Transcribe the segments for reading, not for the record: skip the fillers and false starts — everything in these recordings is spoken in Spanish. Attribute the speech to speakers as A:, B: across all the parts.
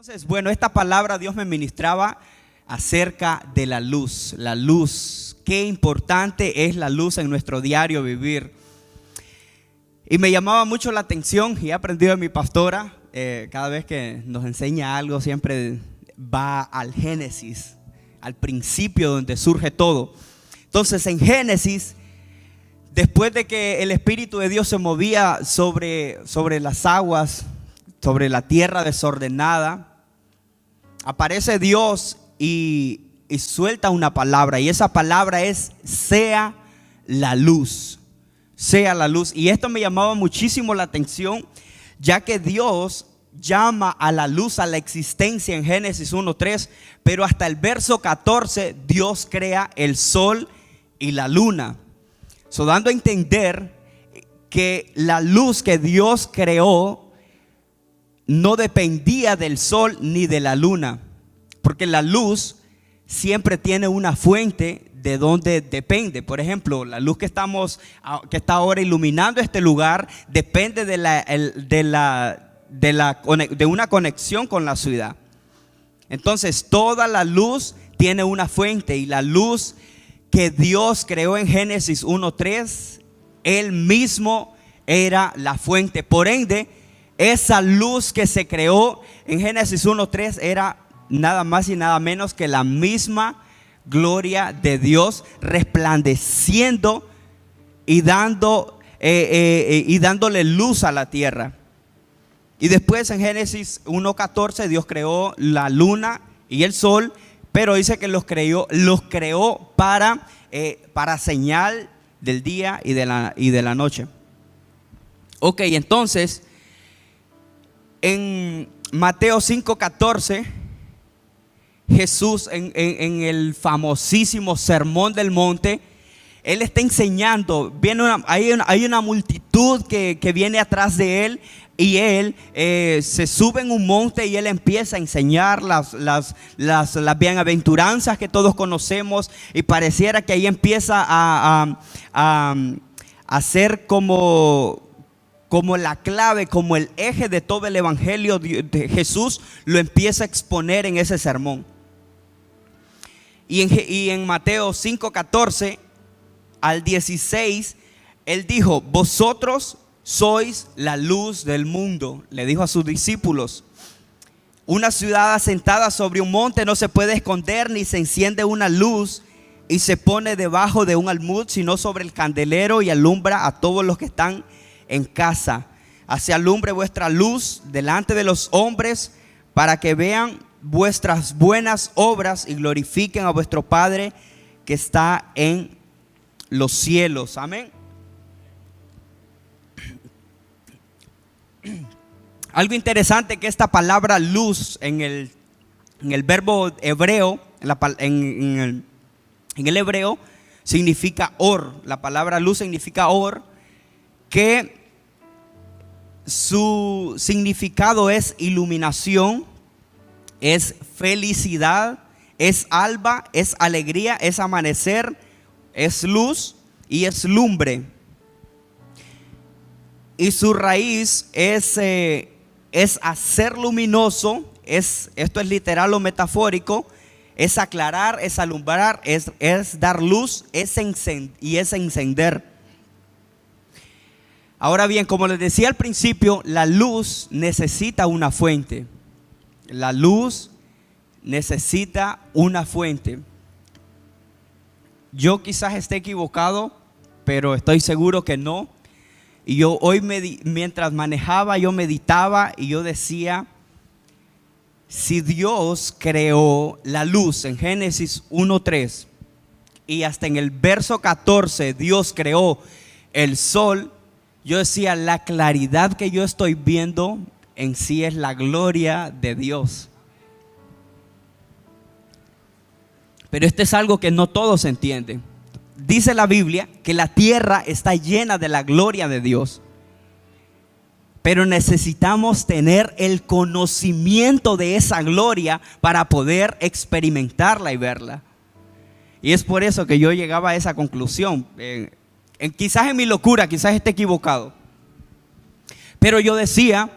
A: Entonces, bueno, esta palabra Dios me ministraba acerca de la luz. La luz, qué importante es la luz en nuestro diario vivir. Y me llamaba mucho la atención, y he aprendido de mi pastora, cada vez que nos enseña algo siempre va al Génesis, al principio donde surge todo. Entonces en Génesis, después de que el Espíritu de Dios se movía sobre las aguas, sobre la tierra desordenada, aparece Dios y suelta una palabra, y esa palabra es: sea la luz, sea la luz. Y esto me llamaba muchísimo la atención, ya que Dios llama a la luz a la existencia en Génesis 1:3, pero hasta el verso 14 Dios crea el sol y la luna, dando a entender que la luz que Dios creó no dependía del sol ni de la luna, porque la luz siempre tiene una fuente de donde depende. Por ejemplo, la luz que está ahora iluminando este lugar depende de una conexión con la ciudad. Entonces toda la luz tiene una fuente, y la luz que Dios creó en Génesis 1:3, Él mismo era la fuente. Por ende, esa luz que se creó en Génesis 1:3 era nada más y nada menos que la misma gloria de Dios resplandeciendo y dándole luz a la tierra. Y después en Génesis 1:14 Dios creó la luna y el sol, pero dice que los creó para señal del día y de la noche. Ok, entonces en Mateo 5:14, Jesús en el famosísimo Sermón del Monte, Él está enseñando. Hay una multitud que viene atrás de Él, y Él se sube en un monte y Él empieza a enseñar las bienaventuranzas que todos conocemos, y pareciera que ahí empieza a ser como la clave, como el eje de todo el evangelio de Jesús. Lo empieza a exponer en ese sermón. Y en Mateo 5:14 al 16, Él dijo: vosotros sois la luz del mundo. Le dijo a sus discípulos: una ciudad asentada sobre un monte no se puede esconder, ni se enciende una luz y se pone debajo de un almud, sino sobre el candelero, y alumbra a todos los que están en casa. Así alumbre vuestra luz delante de los hombres, para que vean vuestras buenas obras y glorifiquen a vuestro Padre que está en los cielos. Amén. Algo interesante, que esta palabra luz en el verbo hebreo, en el hebreo, significa or. La palabra luz significa or, que su significado es iluminación, es felicidad, es alba, es alegría, es amanecer, es luz y es lumbre. Y su raíz es hacer luminoso. Esto es literal o metafórico. Es aclarar, es alumbrar, es dar luz, y es encender. Ahora bien, como les decía al principio, la luz necesita una fuente. La luz necesita una fuente. Yo quizás esté equivocado, pero estoy seguro que no. Y yo hoy, mientras manejaba, yo meditaba y yo decía: si Dios creó la luz en Génesis 1:3, y hasta en el verso 14 Dios creó el sol, yo decía: la claridad que yo estoy viendo en sí es la gloria de Dios. Pero esto es algo que no todos entienden. Dice la Biblia que la tierra está llena de la gloria de Dios, pero necesitamos tener el conocimiento de esa gloria para poder experimentarla y verla. Y es por eso que yo llegaba a esa conclusión. Quizás en mi locura, quizás esté equivocado, pero yo decía: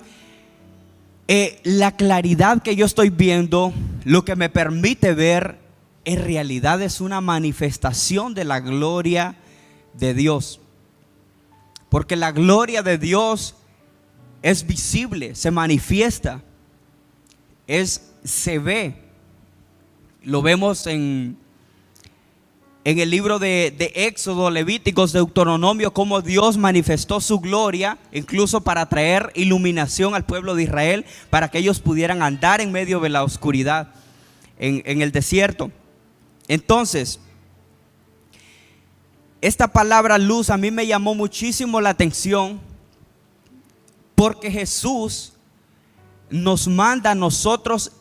A: La claridad que yo estoy viendo, lo que me permite ver, en realidad es una manifestación de la gloria de Dios. Porque la gloria de Dios es visible, se manifiesta, se ve. Lo vemos en el libro de Éxodo, Levíticos, Deuteronomio, cómo Dios manifestó su gloria, incluso para traer iluminación al pueblo de Israel, para que ellos pudieran andar en medio de la oscuridad en el desierto. Entonces, esta palabra luz a mí me llamó muchísimo la atención, porque Jesús nos manda a nosotros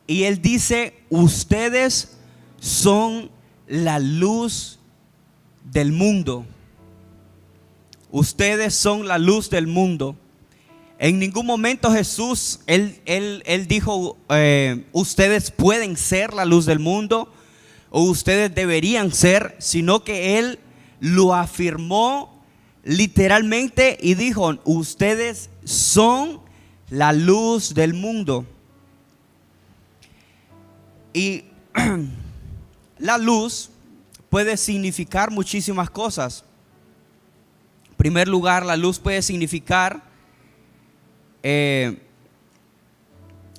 A: y Él dice: ustedes son la luz del mundo. Ustedes son la luz del mundo. En ningún momento Jesús, Él dijo, ustedes pueden ser la luz del mundo, o ustedes deberían ser, sino que Él lo afirmó literalmente y dijo: ustedes son la luz del mundo. Y la luz puede significar muchísimas cosas. En primer lugar, la luz puede significar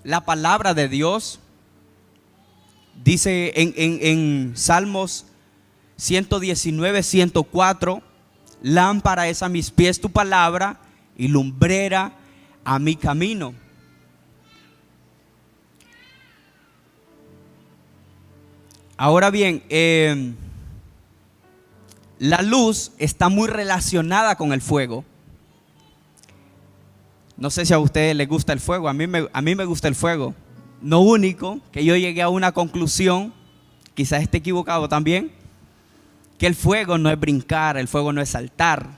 A: la palabra de Dios. Dice en Salmos 119, 104: lámpara es a mis pies tu palabra y lumbrera a mi camino. Ahora bien, la luz está muy relacionada con el fuego. No sé si a ustedes les gusta el fuego, a mí me gusta el fuego. Lo único que yo llegué a una conclusión, quizás esté equivocado también, que el fuego no es brincar, el fuego no es saltar,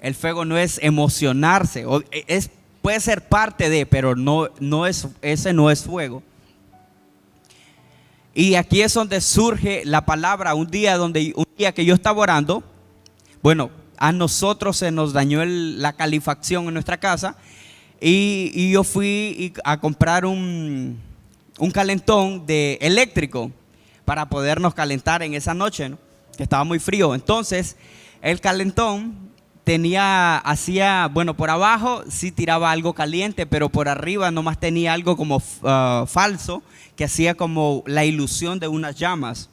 A: el fuego no es emocionarse, puede ser parte de, pero ese no es fuego. Y aquí es donde surge la palabra. Un día que yo estaba orando, bueno, a nosotros se nos dañó la calefacción en nuestra casa, y yo fui a comprar un calentón eléctrico para podernos calentar en esa noche, ¿no? Que estaba muy frío. Entonces el calentón bueno, por abajo sí tiraba algo caliente, pero por arriba nomás tenía algo como falso, que hacía como la ilusión de unas llamas.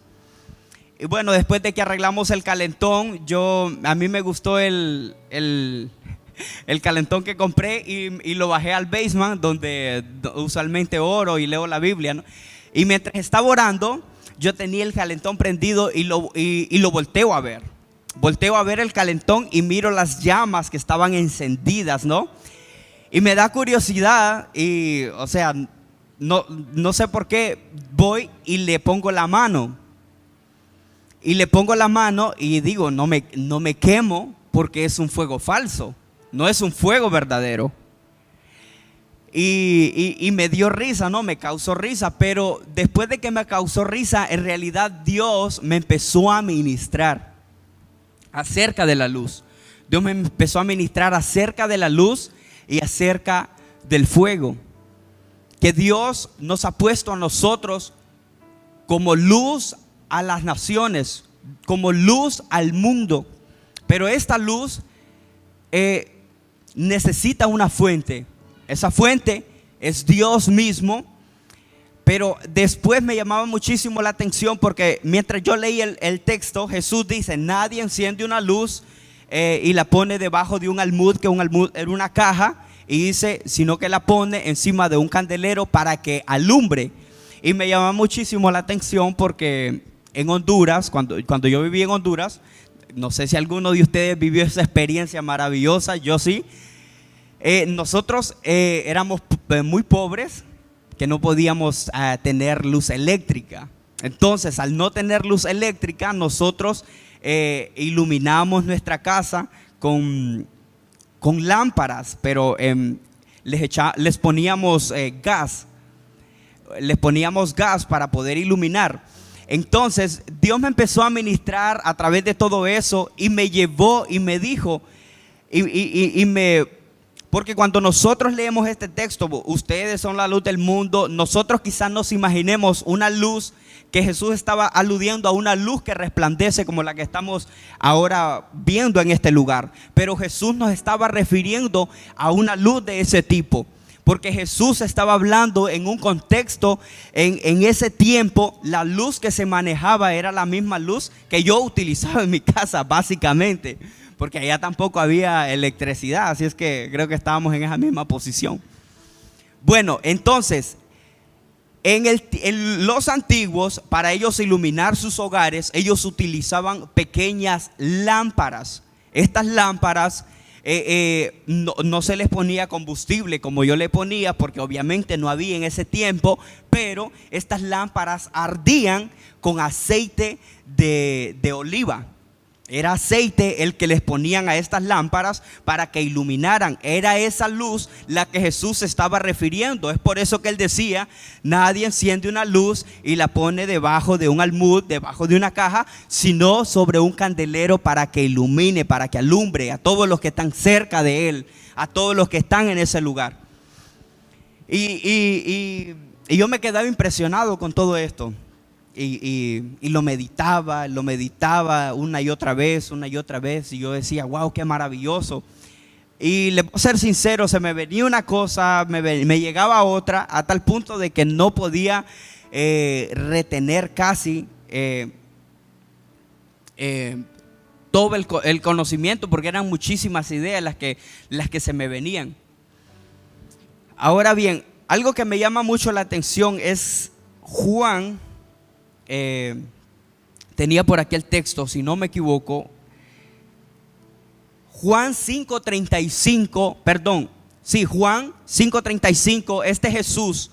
A: Y bueno, después de que arreglamos el calentón, a mí me gustó el calentón que compré, y lo bajé al basement, donde usualmente oro y leo la Biblia, ¿no? Y mientras estaba orando, yo tenía el calentón prendido y lo volteo a ver. Volteo a ver el calentón y miro las llamas que estaban encendidas, ¿no? Y me da curiosidad, y o sea, no sé por qué, voy y le pongo la mano. Y le pongo la mano y digo: no me quemo, porque es un fuego falso, no es un fuego verdadero. Y me dio risa, ¿no? Me causó risa. Pero después de que me causó risa, en realidad Dios me empezó a ministrar acerca de la luz. Dios me empezó a ministrar acerca de la luz y acerca del fuego. Que Dios nos ha puesto a nosotros como luz a las naciones, como luz al mundo. Pero esta luz necesita una fuente. Esa fuente es Dios mismo. Pero después me llamaba muchísimo la atención, porque mientras yo leí el texto, Jesús dice: nadie enciende una luz y la pone debajo de un almud, que un almud era una caja, y dice, sino que la pone encima de un candelero para que alumbre. Y me llama muchísimo la atención, porque en Honduras, cuando yo viví en Honduras, no sé si alguno de ustedes vivió esa experiencia maravillosa, yo sí. Nosotros éramos muy pobres, que no podíamos tener luz eléctrica. Entonces, al no tener luz eléctrica, nosotros iluminamos nuestra casa con lámparas, pero les poníamos gas. Les poníamos gas para poder iluminar. Entonces, Dios me empezó a ministrar a través de todo eso, y me llevó y me dijo, y me Porque cuando nosotros leemos este texto, ustedes son la luz del mundo, nosotros quizás nos imaginemos una luz que Jesús estaba aludiendo a una luz que resplandece como la que estamos ahora viendo en este lugar. Pero Jesús nos estaba refiriendo a una luz de ese tipo. Porque Jesús estaba hablando en un contexto, en ese tiempo, la luz que se manejaba era la misma luz que yo utilizaba en mi casa, básicamente. Porque allá tampoco había electricidad, así es que creo que estábamos en esa misma posición. Bueno, entonces, en los antiguos, para ellos iluminar sus hogares, ellos utilizaban pequeñas lámparas. Estas lámparas no se les ponía combustible como yo le ponía, porque obviamente no había en ese tiempo, pero estas lámparas ardían con aceite de oliva. Era aceite el que les ponían a estas lámparas para que iluminaran. Era esa luz la que Jesús se estaba refiriendo. Es por eso que él decía: nadie enciende una luz y la pone debajo de un almud, debajo de una caja, sino sobre un candelero para que ilumine, para que alumbre a todos los que están cerca de él, a todos los que están en ese lugar. Y yo me quedaba impresionado con todo esto. Y lo meditaba una y otra vez, y yo decía: wow, qué maravilloso. Y le puedo ser sincero, se me venía una cosa, me llegaba otra, a tal punto de que no podía retener casi todo el conocimiento, porque eran muchísimas ideas las que se me venían. Ahora bien, algo que me llama mucho la atención es Juan. Tenía por aquí el texto, si no me equivoco, Juan 5:35, Juan 5:35. Este Jesús,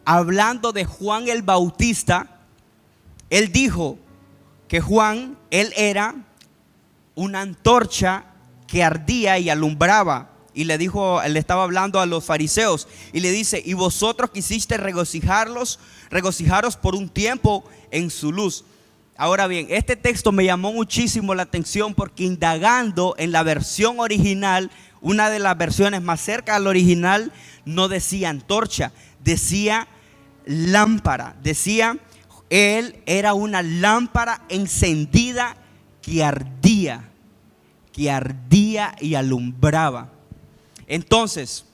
A: hablando de Juan el Bautista, él dijo que Juan, él era una antorcha que ardía y alumbraba. Y le estaba hablando a los fariseos y le dice: y vosotros quisiste regocijaros por un tiempo en su luz. Ahora bien, este texto me llamó muchísimo la atención, porque indagando en la versión original, una de las versiones más cerca al original, no decía antorcha, decía lámpara. Decía, él era una lámpara encendida que ardía y alumbraba. Entonces,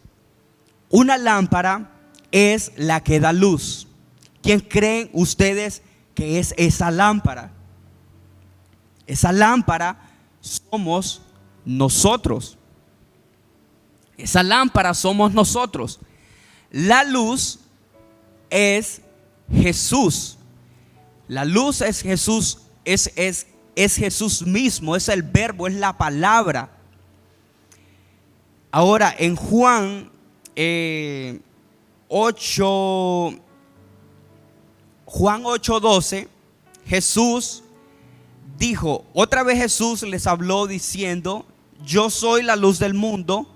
A: una lámpara es la que da luz. ¿Quién creen ustedes que es esa lámpara? Esa lámpara somos nosotros. Esa lámpara somos nosotros. La luz es Jesús. La luz es Jesús, es Jesús mismo, es el verbo, es la palabra. Ahora en Juan 8:12, Jesús dijo, otra vez Jesús les habló diciendo: yo soy la luz del mundo.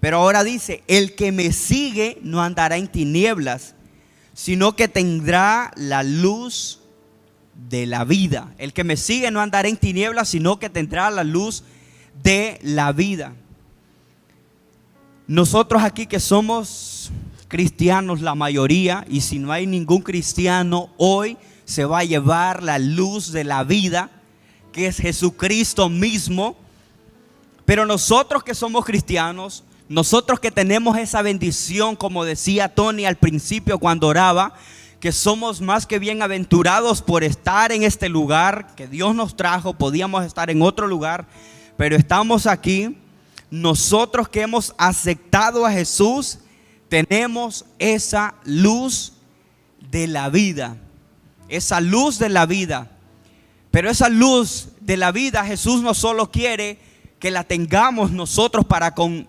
A: Pero ahora dice: el que me sigue no andará en tinieblas, sino que tendrá la luz de la vida. El que me sigue no andará en tinieblas, sino que tendrá la luz de la vida. Nosotros aquí que somos cristianos, la mayoría, y si no hay ningún cristiano, hoy se va a llevar la luz de la vida, que es Jesucristo mismo. Pero nosotros que somos cristianos, nosotros que tenemos esa bendición, como decía Tony al principio cuando oraba, que somos más que bienaventurados por estar en este lugar que Dios nos trajo. Podíamos estar en otro lugar, pero estamos aquí. Nosotros que hemos aceptado a Jesús, tenemos esa luz de la vida. Esa luz de la vida. Pero esa luz de la vida, Jesús no solo quiere que la tengamos nosotros para con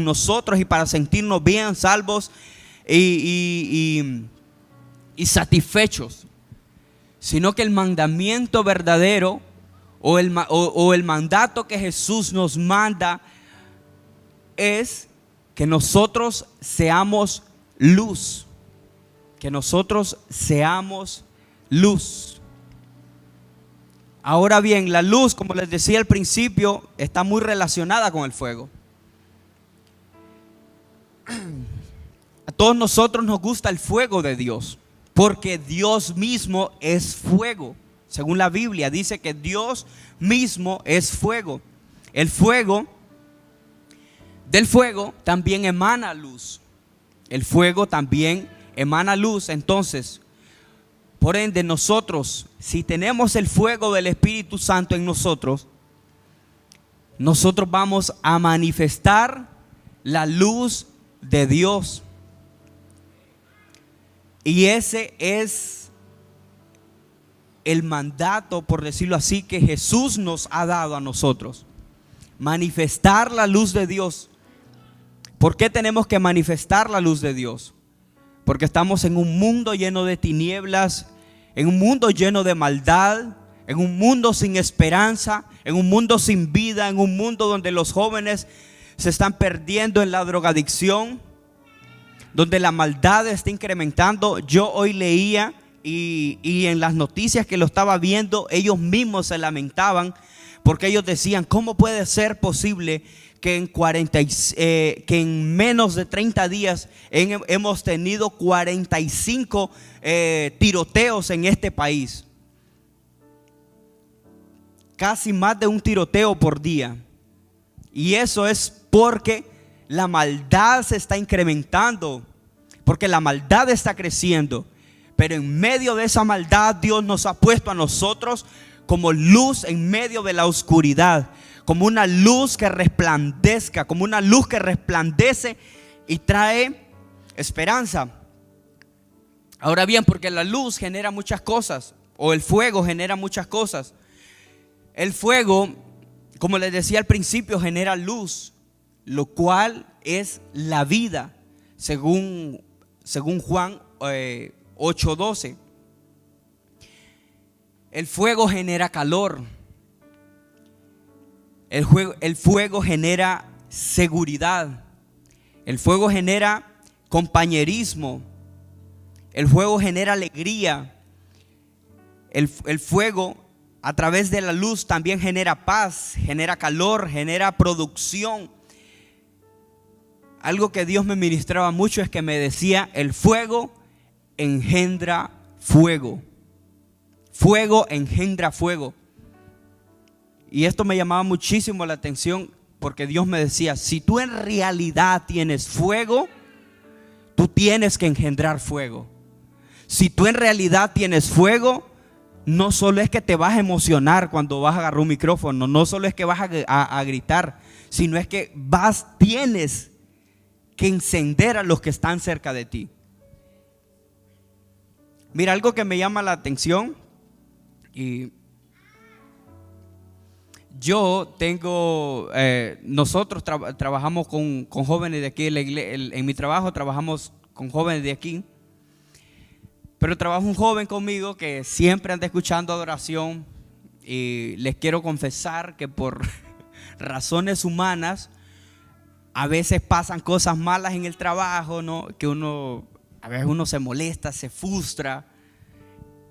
A: nosotros y para sentirnos bien, salvos y satisfechos, sino que el mandamiento verdadero o el mandato que Jesús nos manda es que nosotros seamos luz. Que nosotros seamos luz. Ahora bien, la luz, como les decía al principio, está muy relacionada con el fuego. A todos nosotros nos gusta el fuego de Dios, porque Dios mismo es fuego. Según la Biblia dice que Dios mismo es fuego. El fuego, del fuego también emana luz. El fuego también emana luz. Entonces, por ende, nosotros, si tenemos el fuego del Espíritu Santo en nosotros, nosotros vamos a manifestar la luz de Dios. Y ese es el mandato, por decirlo así, que Jesús nos ha dado a nosotros. Manifestar la luz de Dios. ¿Por qué tenemos que manifestar la luz de Dios? Porque estamos en un mundo lleno de tinieblas, en un mundo lleno de maldad, en un mundo sin esperanza, en un mundo sin vida, en un mundo donde los jóvenes se están perdiendo en la drogadicción, donde la maldad está incrementando. Yo hoy leía y en las noticias que lo estaba viendo, ellos mismos se lamentaban porque ellos decían: ¿cómo puede ser posible que en menos de 30 días hemos tenido 45 tiroteos en este país? Casi más de un tiroteo por día. Y eso es porque la maldad se está incrementando, porque la maldad está creciendo. Pero en medio de esa maldad, Dios nos ha puesto a nosotros como luz en medio de la oscuridad, como una luz que resplandezca, como una luz que resplandece y trae esperanza. Ahora bien, porque la luz genera muchas cosas, o el fuego genera muchas cosas. El fuego, como les decía al principio, genera luz, lo cual es la vida, según Juan 8:12. El fuego genera calor. El fuego genera seguridad. El fuego genera compañerismo. El fuego genera alegría. El fuego, a través de la luz, también genera paz, genera calor, genera producción. Algo que Dios me ministraba mucho es que me decía: el fuego engendra fuego. Fuego engendra fuego. Y esto me llamaba muchísimo la atención, porque Dios me decía: si tú en realidad tienes fuego, tú tienes que engendrar fuego. Si tú en realidad tienes fuego, no solo es que te vas a emocionar cuando vas a agarrar un micrófono, no solo es que vas a gritar, sino es que tienes que encender a los que están cerca de ti. Mira, algo que me llama la atención, y yo tengo, nosotros trabajamos con jóvenes de aquí, en mi trabajo trabajamos con jóvenes de aquí, pero trabaja un joven conmigo que siempre anda escuchando adoración, y les quiero confesar que por razones humanas a veces pasan cosas malas en el trabajo, ¿no? Que a veces uno se molesta, se frustra,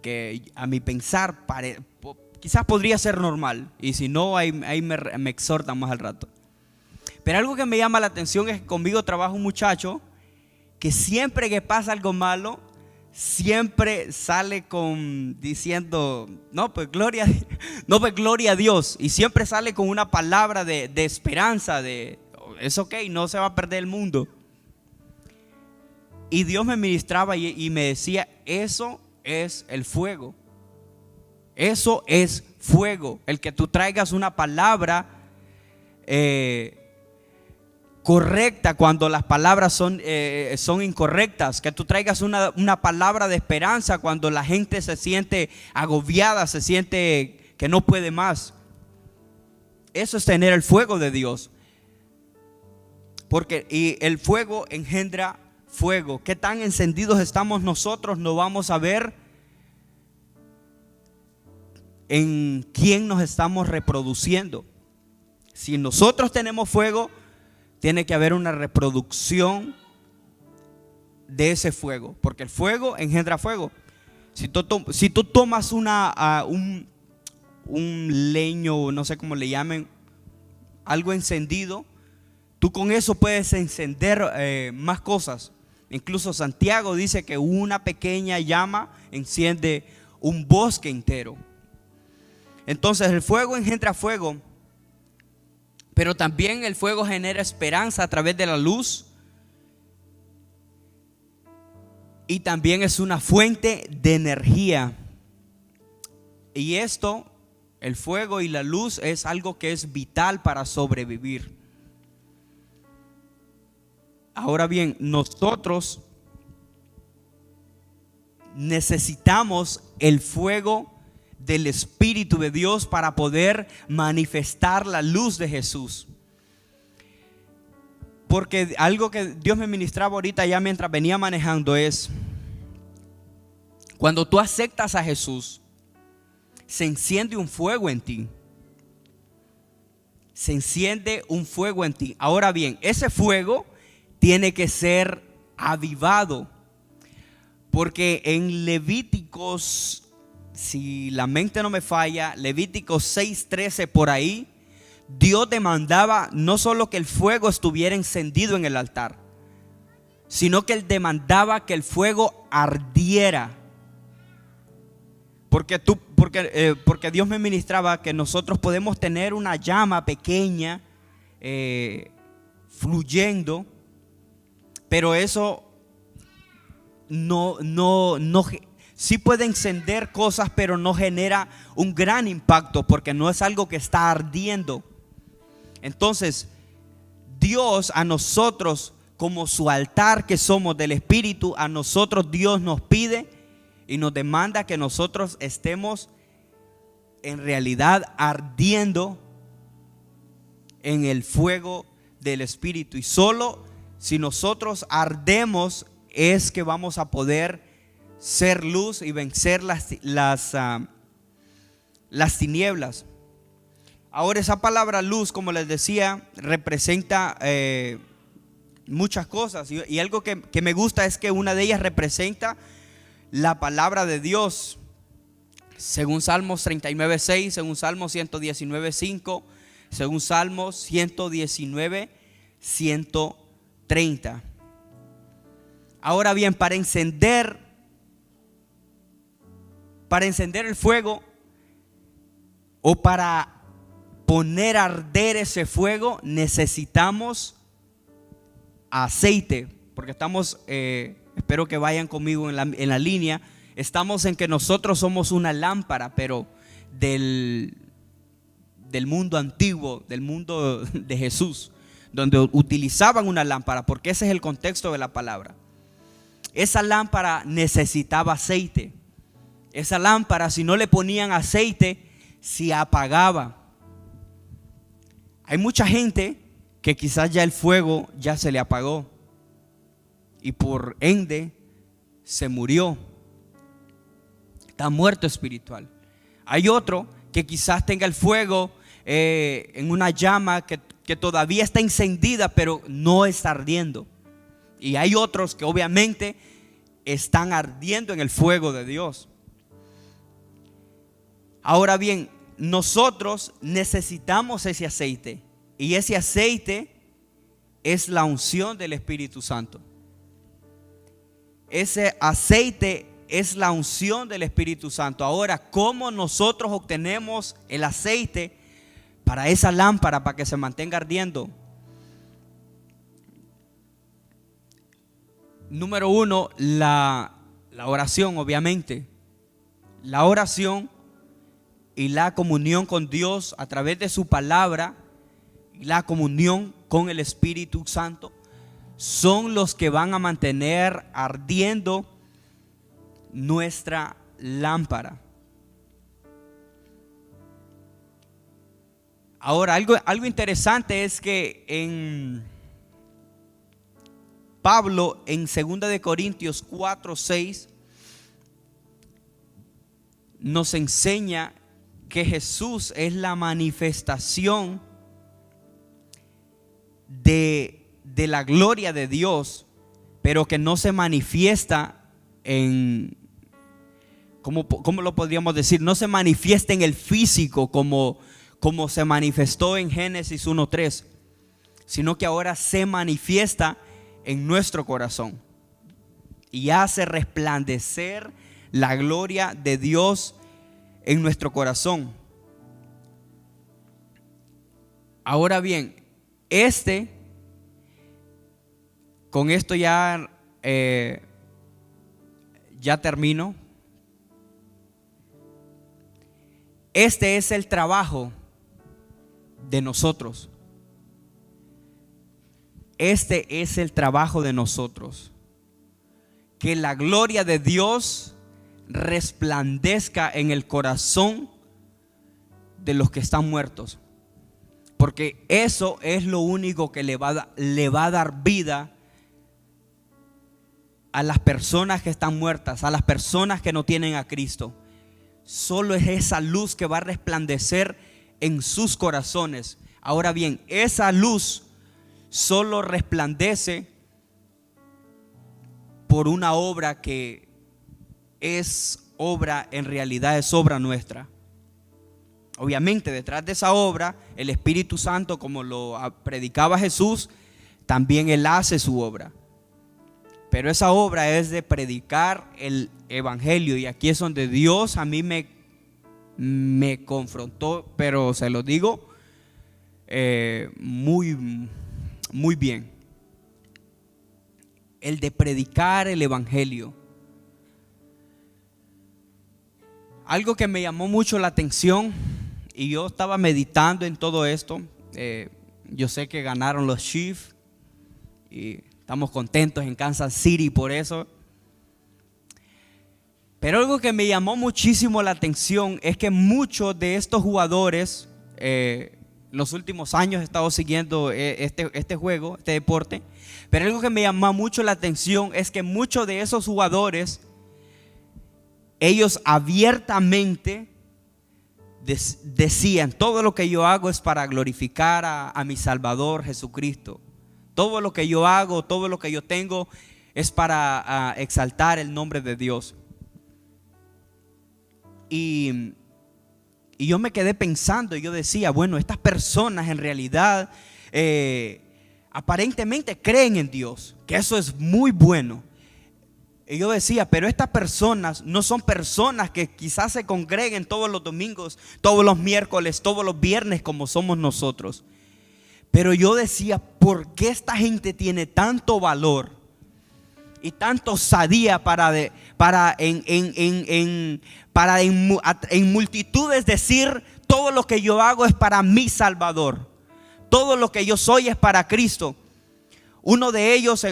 A: que a mi pensar quizás podría ser normal, y si no, ahí me exhortan más al rato. Pero algo que me llama la atención es que conmigo trabaja un muchacho que siempre que pasa algo malo, siempre sale diciendo: no, pues gloria a Dios, y siempre sale con una palabra de esperanza, es ok, no se va a perder el mundo. Y Dios me ministraba y me decía: eso es el fuego. Eso es fuego. El que tú traigas una palabra correcta cuando las palabras son incorrectas. Que tú traigas una palabra de esperanza cuando la gente se siente agobiada, se siente que no puede más. Eso es tener el fuego de Dios. Y el fuego engendra fuego. ¿Qué tan encendidos estamos nosotros? No vamos a ver en quién nos estamos reproduciendo. Si nosotros tenemos fuego, tiene que haber una reproducción de ese fuego, porque el fuego engendra fuego. Si tú tomas un leño, no sé cómo le llamen, algo encendido, tú con eso puedes encender más cosas. Incluso Santiago dice que una pequeña llama enciende un bosque entero. Entonces el fuego engendra fuego, pero también el fuego genera esperanza a través de la luz. Y también es una fuente de energía. Y esto, el fuego y la luz, es algo que es vital para sobrevivir. Ahora bien, nosotros necesitamos el fuego del Espíritu de Dios para poder manifestar la luz de Jesús. Porque algo que Dios me ministraba ahorita ya mientras venía manejando es, cuando tú aceptas a Jesús, se enciende un fuego en ti. Se enciende un fuego en ti. Ahora bien, ese fuego tiene que ser avivado. Porque en Levíticos, si la mente no me falla, Levíticos 6:13 por ahí, Dios demandaba no solo que el fuego estuviera encendido en el altar, sino que Él demandaba que el fuego ardiera. Porque Dios me ministraba que nosotros podemos tener una llama pequeña fluyendo, pero eso no sí puede encender cosas, pero no genera un gran impacto porque no es algo que está ardiendo. Entonces, Dios a nosotros, como su altar que somos del Espíritu, a nosotros Dios nos pide y nos demanda que nosotros estemos en realidad ardiendo en el fuego del Espíritu. Y solo si nosotros ardemos es que vamos a poder ser luz y vencer las tinieblas. Ahora, esa palabra luz, como les decía, representa muchas cosas. Y algo que me gusta es que una de ellas representa la palabra de Dios. Según Salmos 39:6, según Salmos 119:5, según Salmos 119:130. Ahora bien, para encender el fuego o para poner a arder ese fuego necesitamos aceite. Porque estamos, espero que vayan conmigo en la línea. Estamos en que nosotros somos una lámpara, pero del mundo antiguo, del mundo de Jesús, donde utilizaban una lámpara, porque ese es el contexto de la palabra. Esa lámpara necesitaba aceite. Esa lámpara, si no le ponían aceite, se apagaba. Hay mucha gente que quizás ya el fuego ya se le apagó y por ende se murió. Está muerto espiritual. Hay otro que quizás tenga el fuego en una llama que todavía está encendida, pero no está ardiendo. Y hay otros que obviamente están ardiendo en el fuego de Dios. Ahora bien, nosotros necesitamos ese aceite. Y ese aceite es la unción del Espíritu Santo. Ese aceite es la unción del Espíritu Santo. Ahora, ¿cómo nosotros obtenemos el aceite para esa lámpara, para que se mantenga ardiendo? Número uno, la oración, obviamente. La oración y la comunión con Dios a través de su palabra y la comunión con el Espíritu Santo son los que van a mantener ardiendo nuestra lámpara. Ahora, algo interesante es que en Pablo, en 2 de Corintios 4:6, nos enseña que Jesús es la manifestación de la gloria de Dios, pero que no se manifiesta en, ¿cómo lo podríamos decir? No se manifiesta en el físico como se manifestó en Génesis 1:3, sino que ahora se manifiesta en nuestro corazón y hace resplandecer la gloria de Dios en nuestro corazón. Ahora bien, con esto ya termino. Este es el trabajo de nosotros. Este es el trabajo de nosotros. Que la gloria de Dios resplandezca en el corazón de los que están muertos. Porque eso es lo único que le va a dar vida a las personas que están muertas, a las personas que no tienen a Cristo. Solo es esa luz que va a resplandecer en sus corazones. Ahora bien, esa luz solo resplandece por una obra que en realidad es obra nuestra. Obviamente detrás de esa obra, el Espíritu Santo, como lo predicaba Jesús, también Él hace su obra. Pero esa obra es de predicar el Evangelio. Y aquí es donde Dios a mí me confrontó, pero se lo digo muy bien. El de predicar el Evangelio. Algo que me llamó mucho la atención, y yo estaba meditando en todo esto. Yo sé que ganaron los Chiefs y estamos contentos en Kansas City por eso. Pero algo que me llamó muchísimo la atención es que muchos de estos jugadores, los últimos años he estado siguiendo este juego, este deporte. Pero algo que me llamó mucho la atención es que muchos de esos jugadores, ellos abiertamente decían: todo lo que yo hago es para glorificar a mi Salvador Jesucristo. Todo lo que yo hago, todo lo que yo tengo es para exaltar el nombre de Dios. Y yo me quedé pensando, y yo decía, bueno, estas personas en realidad aparentemente creen en Dios, que eso es muy bueno. Y yo decía, pero estas personas no son personas que quizás se congreguen todos los domingos, todos los miércoles, todos los viernes como somos nosotros. Pero yo decía, ¿por qué esta gente tiene tanto valor y tanta osadía para en multitudes decir: todo lo que yo hago es para mi Salvador, todo lo que yo soy es para Cristo? Uno de ellos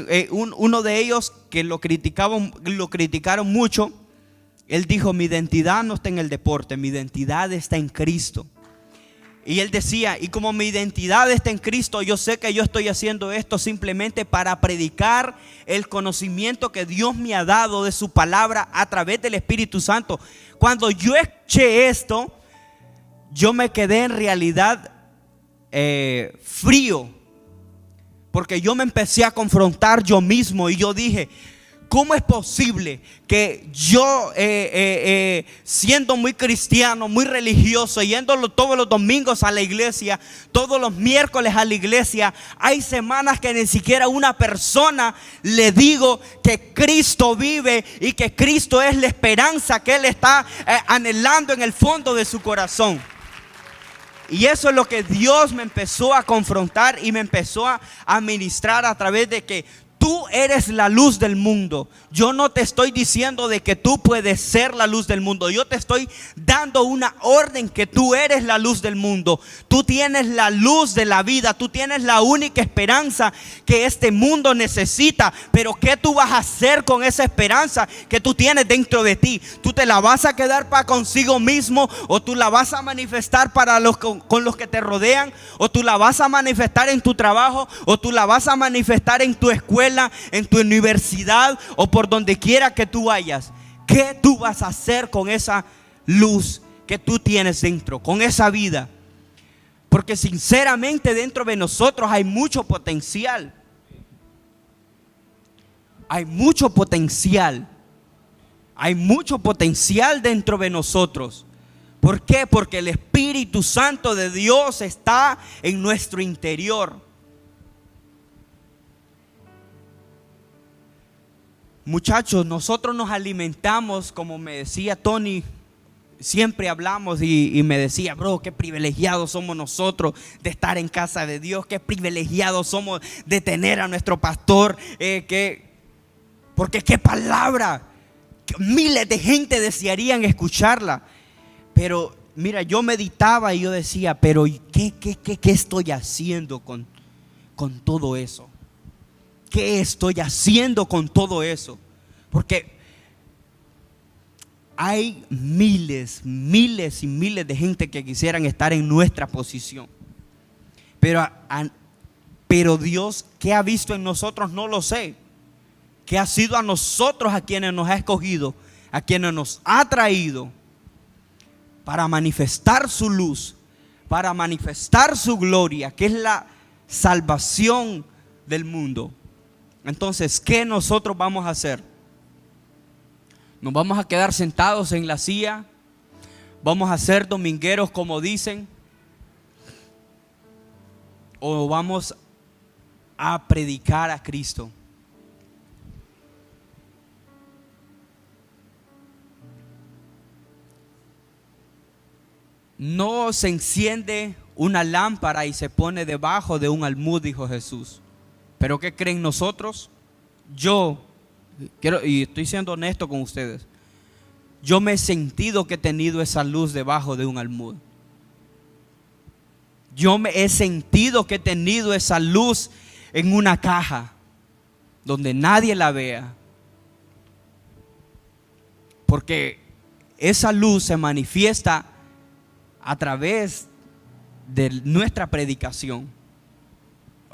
A: que lo criticaron mucho, él dijo: mi identidad no está en el deporte, mi identidad está en Cristo. Y él decía: y como mi identidad está en Cristo, yo sé que yo estoy haciendo esto simplemente para predicar el conocimiento que Dios me ha dado de su palabra a través del Espíritu Santo. Cuando yo escuché esto, yo me quedé en realidad frío, porque yo me empecé a confrontar yo mismo y yo dije: ¿cómo es posible que yo, siendo muy cristiano, muy religioso, yendo todos los domingos a la iglesia, todos los miércoles a la iglesia, hay semanas que ni siquiera una persona le digo que Cristo vive y que Cristo es la esperanza que Él está anhelando en el fondo de su corazón? Y eso es lo que Dios me empezó a confrontar y me empezó a ministrar a través de que tú eres la luz del mundo. Yo no te estoy diciendo de que tú puedes ser la luz del mundo. Yo te estoy dando una orden que tú eres la luz del mundo. Tú tienes la luz de la vida. Tú tienes la única esperanza que este mundo necesita. Pero ¿qué tú vas a hacer con esa esperanza que tú tienes dentro de ti? ¿Tú te la vas a quedar para consigo mismo, o tú la vas a manifestar para con los que te rodean, o tú la vas a manifestar en tu trabajo, o tú la vas a manifestar en tu escuela, en tu universidad o por donde quiera que tú vayas? ¿Qué tú vas a hacer con esa luz que tú tienes dentro, con esa vida? Porque sinceramente dentro de nosotros hay mucho potencial. Hay mucho potencial. Hay mucho potencial dentro de nosotros. ¿Por qué? Porque el Espíritu Santo de Dios está en nuestro interior. Muchachos, nosotros nos alimentamos, como me decía Tony, siempre hablamos y me decía, bro, qué privilegiados somos nosotros de estar en casa de Dios, qué privilegiados somos de tener a nuestro pastor, porque qué palabra, miles de gente desearían escucharla. Pero mira, yo meditaba y yo decía, pero ¿qué estoy haciendo con todo eso? ¿Qué estoy haciendo con todo eso? Porque hay miles y miles de gente que quisieran estar en nuestra posición. Pero Dios, ¿qué ha visto en nosotros? No lo sé. ¿Qué ha sido a nosotros a quienes nos ha escogido, a quienes nos ha traído para manifestar su luz, para manifestar su gloria, que es la salvación del mundo? Entonces, ¿qué nosotros vamos a hacer? ¿Nos vamos a quedar sentados en la silla? ¿Vamos a ser domingueros como dicen? ¿O vamos a predicar a Cristo? No se enciende una lámpara y se pone debajo de un almud, dijo Jesús. ¿Pero qué creen nosotros? Yo quiero, y estoy siendo honesto con ustedes, yo me he sentido que he tenido esa luz debajo de un almud. Yo me he sentido que he tenido esa luz en una caja donde nadie la vea. Porque esa luz se manifiesta a través de nuestra predicación.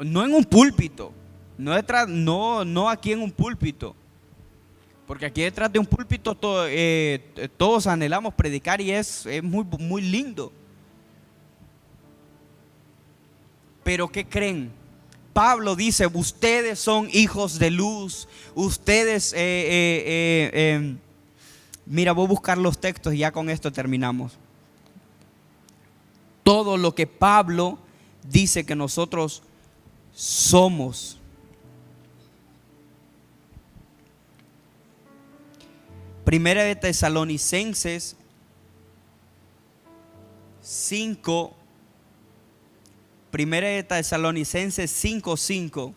A: No en un púlpito, no aquí en un púlpito, porque aquí detrás de un púlpito todos anhelamos predicar y es muy lindo. Pero ¿qué creen? Pablo dice, ustedes son hijos de luz, ustedes, mira, voy a buscar los textos y ya con esto terminamos. Todo lo que Pablo dice que nosotros somos. Primera de Tesalonicenses 5. Primera de Tesalonicenses 5:5.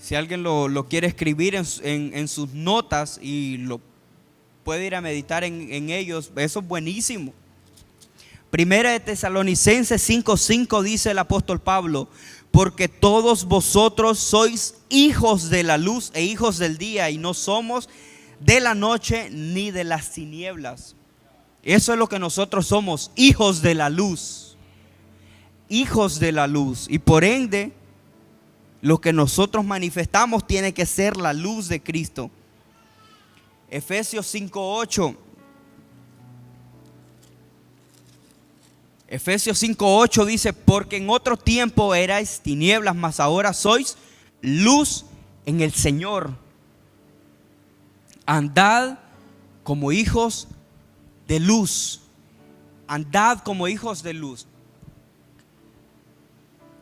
A: Si alguien lo quiere escribir en sus notas y lo puede ir a meditar en ellos, eso es buenísimo. Primera de Tesalonicenses 5:5 dice el apóstol Pablo, porque todos vosotros sois hijos de la luz e hijos del día, y no somos de la noche ni de las tinieblas. Eso es lo que nosotros somos, hijos de la luz. Hijos de la luz. Y por ende, lo que nosotros manifestamos tiene que ser la luz de Cristo. Efesios 5:8. Efesios 5:8 dice, porque en otro tiempo erais tinieblas, mas ahora sois luz en el Señor. Andad como hijos de luz. Andad como hijos de luz.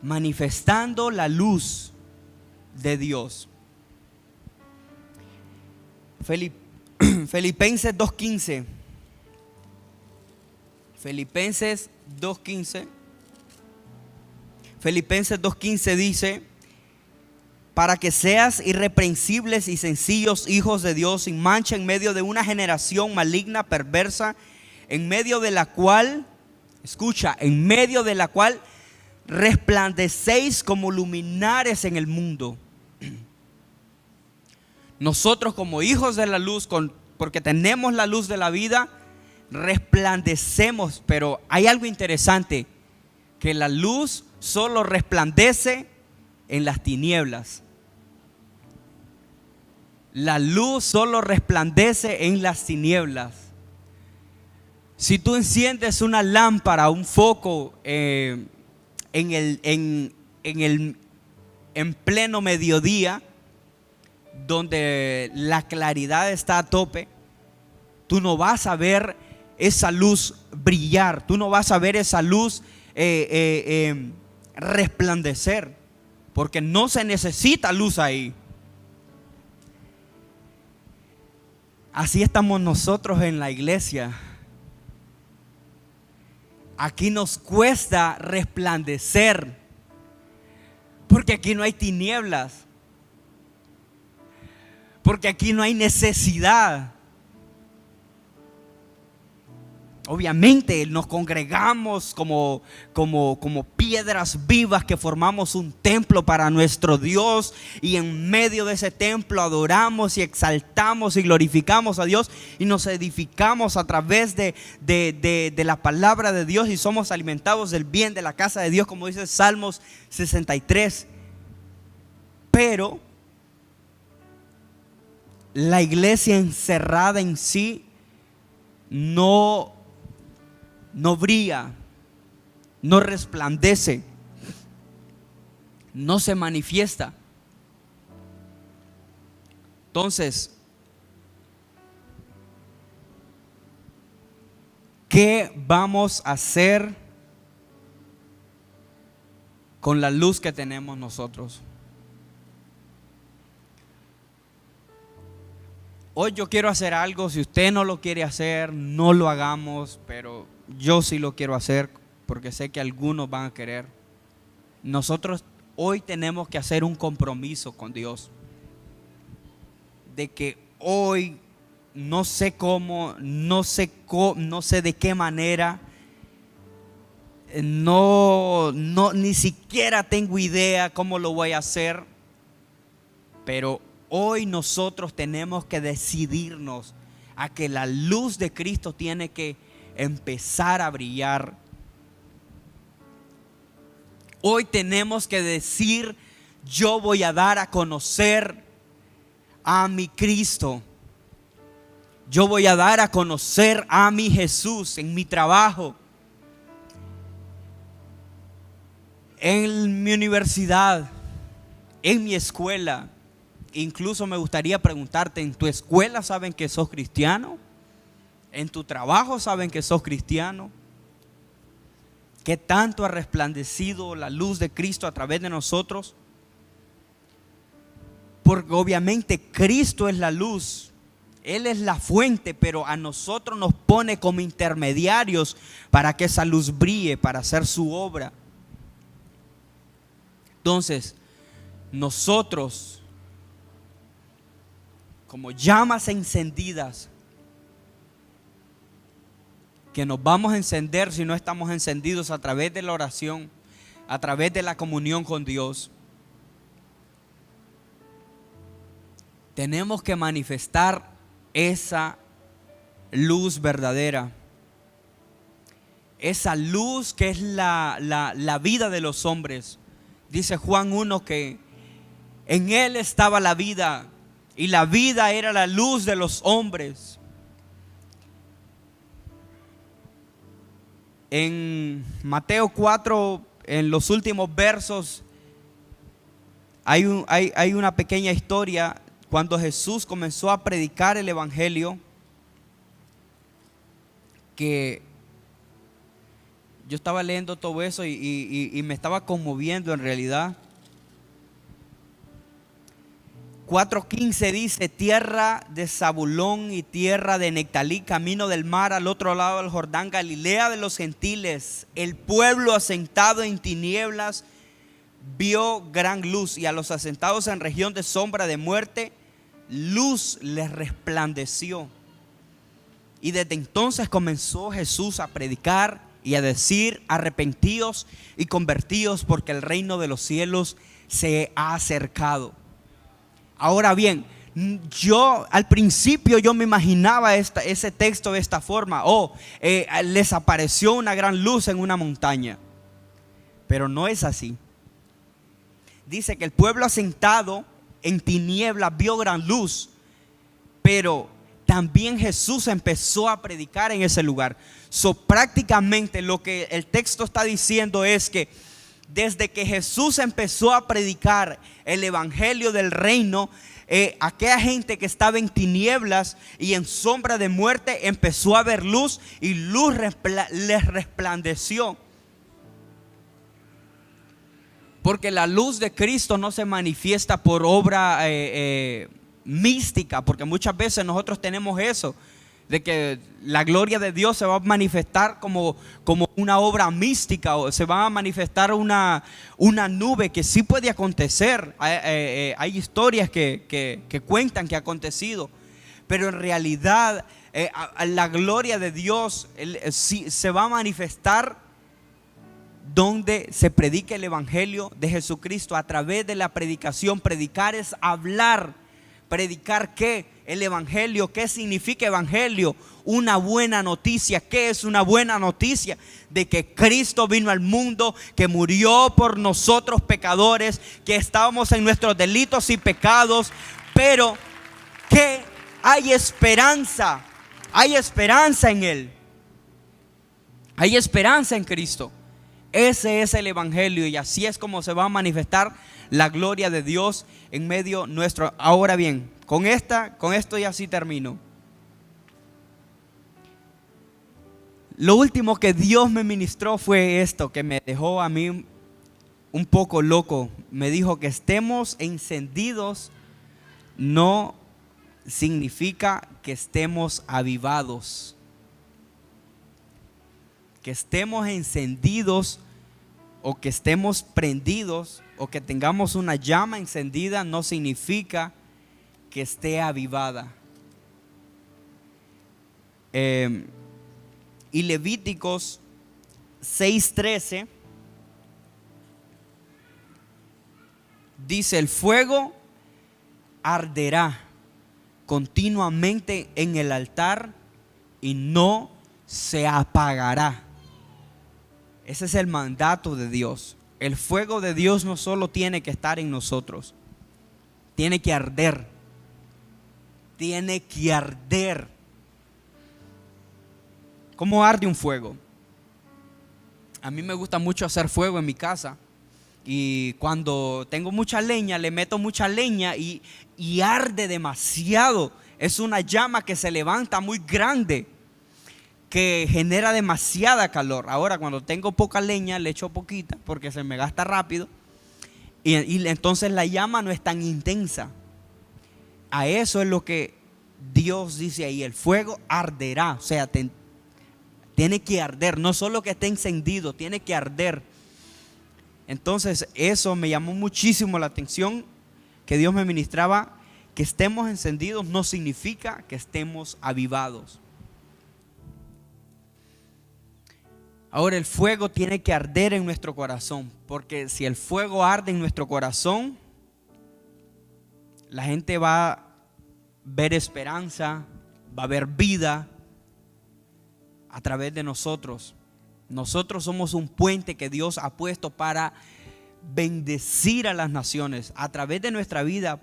A: Manifestando la luz de Dios. Filipenses 2:15. Filipenses 2:15. Filipenses 2:15 dice, para que seas irreprensibles y sencillos hijos de Dios, sin mancha en medio de una generación maligna, perversa, en medio de la cual, escucha, en medio de la cual resplandecéis como luminares en el mundo. Nosotros como hijos de la luz, porque tenemos la luz de la vida, resplandecemos. Pero hay algo interesante, que la luz solo resplandece en las tinieblas. La luz solo resplandece en las tinieblas. Si tú enciendes una lámpara, un foco en pleno mediodía, donde la claridad está a tope, tú no vas a ver esa luz brillar, tú no vas a ver esa luz resplandecer, porque no se necesita luz ahí. Así estamos nosotros en la iglesia. Aquí nos cuesta resplandecer, porque aquí no hay tinieblas, porque aquí no hay necesidad. Obviamente nos congregamos como piedras vivas que formamos un templo para nuestro Dios, y en medio de ese templo adoramos y exaltamos y glorificamos a Dios y nos edificamos a través de la palabra de Dios, y somos alimentados del bien de la casa de Dios, como dice Salmos 63. Pero la iglesia encerrada en sí no brilla, no resplandece, no se manifiesta. Entonces, ¿qué vamos a hacer con la luz que tenemos nosotros? Hoy yo quiero hacer algo. Si usted no lo quiere hacer, no lo hagamos, pero yo sí lo quiero hacer porque sé que algunos van a querer. Nosotros hoy tenemos que hacer un compromiso con Dios, de que hoy no sé cómo, no sé de qué manera, ni siquiera tengo idea cómo lo voy a hacer, pero hoy nosotros tenemos que decidirnos a que la luz de Cristo tiene que empezar a brillar. Hoy tenemos que decir: yo voy a dar a conocer a mi Cristo. Yo voy a dar a conocer a mi Jesús en mi trabajo, en mi universidad, en mi escuela. Incluso me gustaría preguntarte: ¿en tu escuela saben que sos cristiano? ¿En tu trabajo saben que sos cristiano? ¿Qué tanto ha resplandecido la luz de Cristo a través de nosotros? Porque obviamente Cristo es la luz, Él es la fuente, pero a nosotros nos pone como intermediarios para que esa luz brille, para hacer su obra. Entonces, nosotros, como llamas encendidas, que nos vamos a encender si no estamos encendidos a través de la oración, a través de la comunión con Dios, tenemos que manifestar esa luz verdadera, esa luz que es la vida de los hombres. Dice Juan 1 que en Él estaba la vida, y la vida era la luz de los hombres. En Mateo 4, en los últimos versos, hay una pequeña historia. Cuando Jesús comenzó a predicar el evangelio, que yo estaba leyendo todo eso y me estaba conmoviendo en realidad. 4:15 dice: tierra de Zabulón y tierra de Nectalí, camino del mar al otro lado del Jordán, Galilea de los gentiles, el pueblo asentado en tinieblas vio gran luz, y a los asentados en región de sombra de muerte, luz les resplandeció. Y desde entonces comenzó Jesús a predicar y a decir: arrepentíos y convertíos, porque el reino de los cielos se ha acercado. Ahora bien, yo al principio yo me imaginaba ese texto de esta forma: les apareció una gran luz en una montaña. Pero no es así. Dice que el pueblo asentado en tinieblas vio gran luz, pero también Jesús empezó a predicar en ese lugar. Prácticamente lo que el texto está diciendo es que desde que Jesús empezó a predicar el evangelio del reino, aquella gente que estaba en tinieblas y en sombra de muerte empezó a ver luz, y luz les resplandeció. Porque la luz de Cristo no se manifiesta por obra mística, porque muchas veces nosotros tenemos eso, de que la gloria de Dios se va a manifestar como una obra mística, o se va a manifestar una nube, que sí puede acontecer. Hay historias que cuentan que ha acontecido, pero en realidad la gloria de Dios sí se va a manifestar donde se predique el evangelio de Jesucristo a través de la predicación. Predicar es hablar. ¿Predicar qué? El evangelio. ¿Qué significa evangelio? Una buena noticia. ¿Qué es una buena noticia? De que Cristo vino al mundo, que murió por nosotros pecadores, que estábamos en nuestros delitos y pecados, pero que hay esperanza. Hay esperanza en Él. Hay esperanza en Cristo. Ese es el evangelio, y así es como se va a manifestar la gloria de Dios en medio nuestro. Ahora bien, con esto ya sí termino. Lo último que Dios me ministró fue esto, que me dejó a mí un poco loco. Me dijo que estemos encendidos no significa que estemos avivados. Que estemos encendidos o que estemos prendidos o que tengamos una llama encendida no significa que esté avivada. Y Levíticos 6:13 dice: el fuego arderá continuamente en el altar y no se apagará. Ese es el mandato de Dios. El fuego de Dios no solo tiene que estar en nosotros, tiene que arder. Tiene que arder. ¿Cómo arde un fuego? A mí me gusta mucho hacer fuego en mi casa. Y cuando tengo mucha leña, le meto mucha leña y arde demasiado. Es una llama que se levanta muy grande, que genera demasiada calor. Ahora, cuando tengo poca leña, le echo poquita porque se me gasta rápido. Y entonces la llama no es tan intensa. A eso es lo que Dios dice ahí: el fuego arderá. O sea, tiene que arder, no solo que esté encendido, tiene que arder. Entonces eso me llamó muchísimo la atención, que Dios me ministraba. Que estemos encendidos no significa que estemos avivados. Ahora, el fuego tiene que arder en nuestro corazón, porque si el fuego arde en nuestro corazón, la gente va a ver esperanza, va a ver vida a través de nosotros. Nosotros somos un puente que Dios ha puesto para bendecir a las naciones a través de nuestra vida,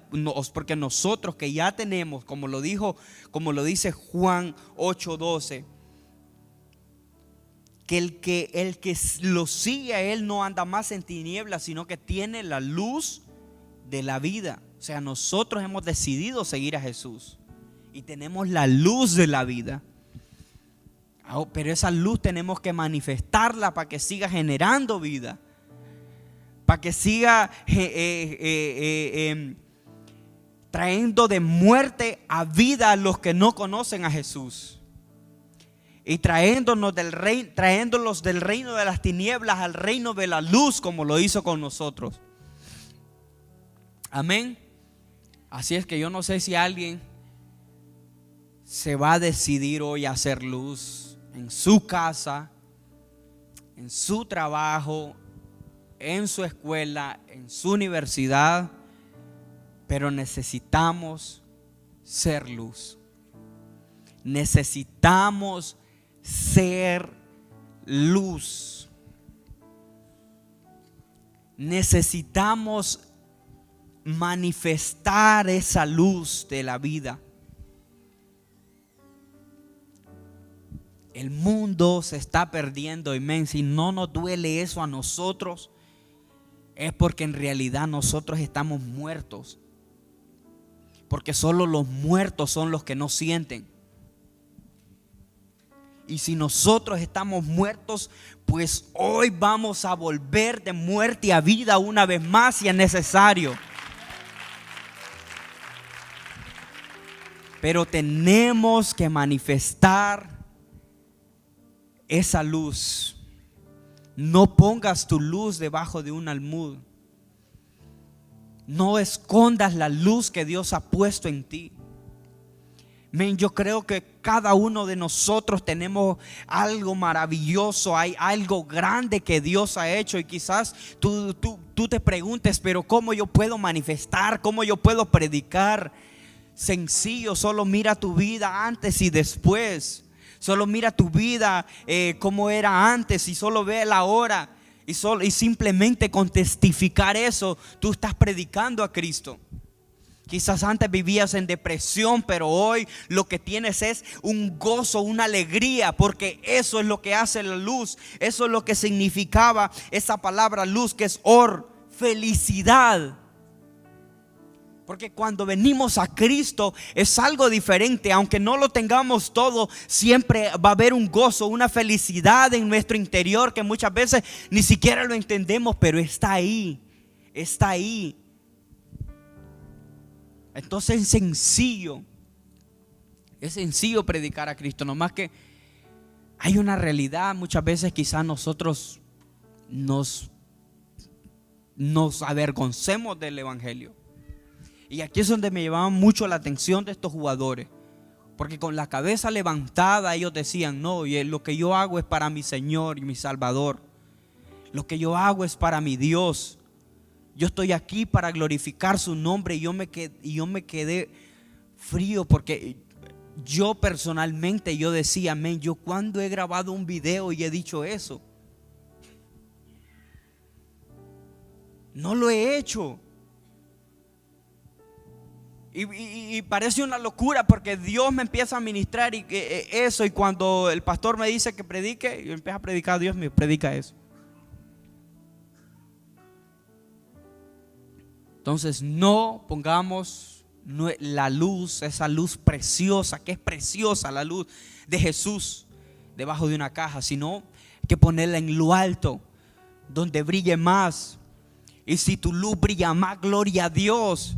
A: porque nosotros que ya tenemos, como lo dice Juan 8:12, que el que lo sigue a Él no anda más en tinieblas, sino que tiene la luz de la vida. O sea, nosotros hemos decidido seguir a Jesús y tenemos la luz de la vida. Pero esa luz tenemos que manifestarla para que siga generando vida, para que siga trayendo de muerte a vida a los que no conocen a Jesús, y trayéndolos del reino de las tinieblas al reino de la luz, como lo hizo con nosotros. Amén. Así es que yo no sé si alguien se va a decidir hoy a hacer luz en su casa, en su trabajo, en su escuela, en su universidad, pero necesitamos ser luz. Necesitamos ser luz. Necesitamos manifestar esa luz de la vida. El mundo se está perdiendo, amén. Si no nos duele eso a nosotros, es porque en realidad nosotros estamos muertos. Porque solo los muertos son los que no sienten. Y si nosotros estamos muertos, pues hoy vamos a volver de muerte a vida una vez más si es necesario. Pero tenemos que manifestar esa luz. No pongas tu luz debajo de un almud. No escondas la luz que Dios ha puesto en ti. Yo creo que cada uno de nosotros tenemos algo maravilloso, hay algo grande que Dios ha hecho, y quizás tú te preguntes, pero ¿cómo yo puedo manifestar? ¿Cómo yo puedo predicar? Sencillo, solo mira tu vida antes y después. Solo mira tu vida como era antes, y solo ve la hora, y simplemente con testificar eso tú estás predicando a Cristo. Quizás antes vivías en depresión, pero hoy lo que tienes es un gozo, una alegría, porque eso es lo que hace la luz. Eso es lo que significaba esa palabra luz, que es felicidad. Porque cuando venimos a Cristo es algo diferente. Aunque no lo tengamos todo, siempre va a haber un gozo, una felicidad en nuestro interior que muchas veces ni siquiera lo entendemos, pero está ahí, está ahí. Entonces es sencillo predicar a Cristo. Nomás que hay una realidad. Muchas veces quizás nosotros nos avergoncemos del evangelio. Y aquí es donde me llamaba mucho la atención de estos jugadores, porque con la cabeza levantada ellos decían: no, lo que yo hago es para mi Señor y mi Salvador. Lo que yo hago es para mi Dios. Yo estoy aquí para glorificar su nombre. Y yo me quedé frío, porque yo personalmente decía: amén, yo cuando he grabado un video y he dicho eso. No lo he hecho. Y parece una locura, porque Dios me empieza a ministrar eso, y cuando el pastor me dice que predique, yo empiezo a predicar. Dios me predica eso. Entonces no pongamos la luz, esa luz preciosa, que es preciosa, la luz de Jesús, debajo de una caja, sino que ponerla en lo alto, donde brille más. Y si tu luz brilla más, gloria a Dios.